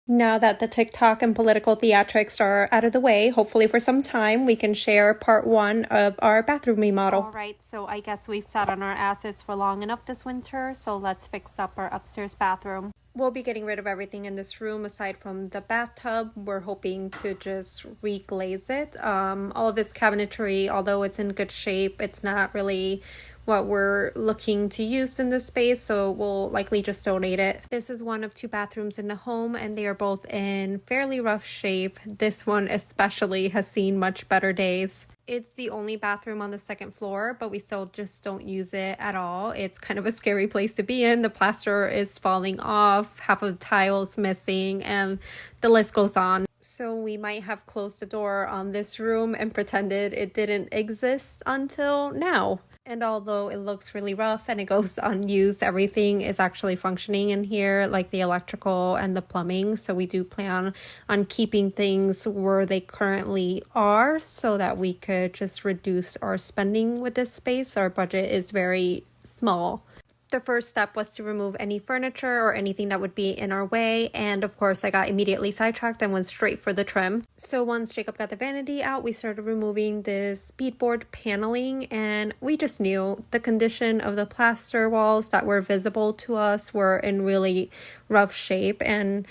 Now that the TikTok and political theatrics are out of the way, hopefully for some time, we can share part 1 of our bathroom remodel. All right, so I guess we've sat on our asses for long enough this winter, so let's fix up our upstairs bathroom. We'll be getting rid of everything in this room aside from the bathtub. We're hoping to just reglaze it. All of this cabinetry, although it's in good shape, it's not really what we're looking to use in this space, so we'll likely just donate it. This is one of 2 bathrooms in the home, and they are both in fairly rough shape. This one especially has seen much better days. It's the only bathroom on the 2nd floor, but we still just don't use it at all. It's kind of a scary place to be in. The plaster is falling off, half of the tiles missing, and the list goes on. So we might have closed the door on this room and pretended it didn't exist until now. And although it looks really rough and it goes unused, everything is actually functioning in here, like the electrical and the plumbing. So we do plan on keeping things where they currently are so that we could just reduce our spending with this space. Our budget is very small. The first step was to remove any furniture or anything that would be in our way, and of course I got immediately sidetracked and went straight for the trim. So once Jacob got the vanity out, we started removing this beadboard paneling, and we just knew the condition of the plaster walls that were visible to us were in really rough shape, and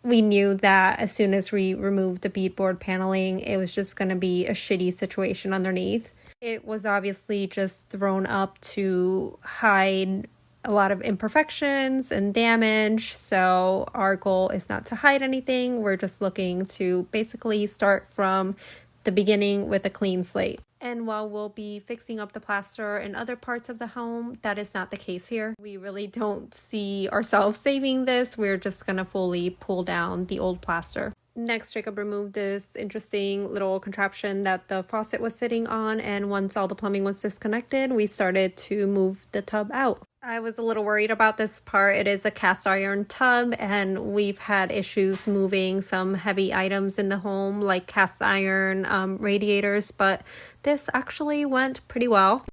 we knew that as soon as we removed the beadboard paneling, it was just going to be a shitty situation underneath. It was obviously just thrown up to hide a lot of imperfections and damage, so our goal is not to hide anything. We're just looking to basically start from the beginning with a clean slate. And while we'll be fixing up the plaster in other parts of the home, that is not the case here. We really don't see ourselves saving this. We're just gonna fully pull down the old plaster. Next, Jacob removed this interesting little contraption that the faucet was sitting on, and once all the plumbing was disconnected, we started to move the tub out. I was a little worried about this part. It is a cast iron tub, and we've had issues moving some heavy items in the home, like cast iron radiators, but this actually went pretty well.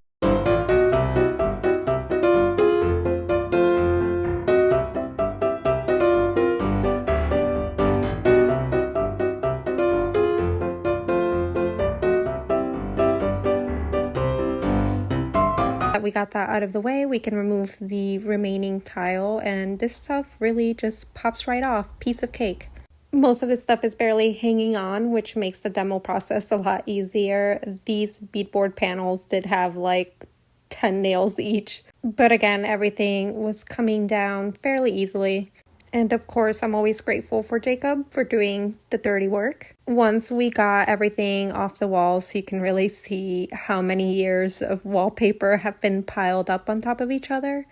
We got that out of the way, we can remove the remaining tile, and this stuff really just pops right off. Piece of cake. Most of this stuff is barely hanging on, which makes the demo process a lot easier. These beadboard panels did have like 10 nails each, but again, everything was coming down fairly easily. And of course, I'm always grateful for Jacob for doing the dirty work. Once we got everything off the walls, you can really see how many years of wallpaper have been piled up on top of each other.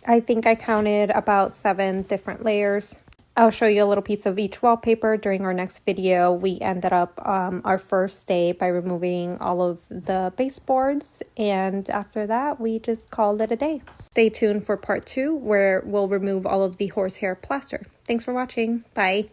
I think I counted about 7 different layers. I'll show you a little piece of each wallpaper during our next video. We ended up our first day by removing all of the baseboards, and after that we just called it a day. Stay tuned for part 2 where we'll remove all of the horsehair plaster. Thanks for watching. Bye.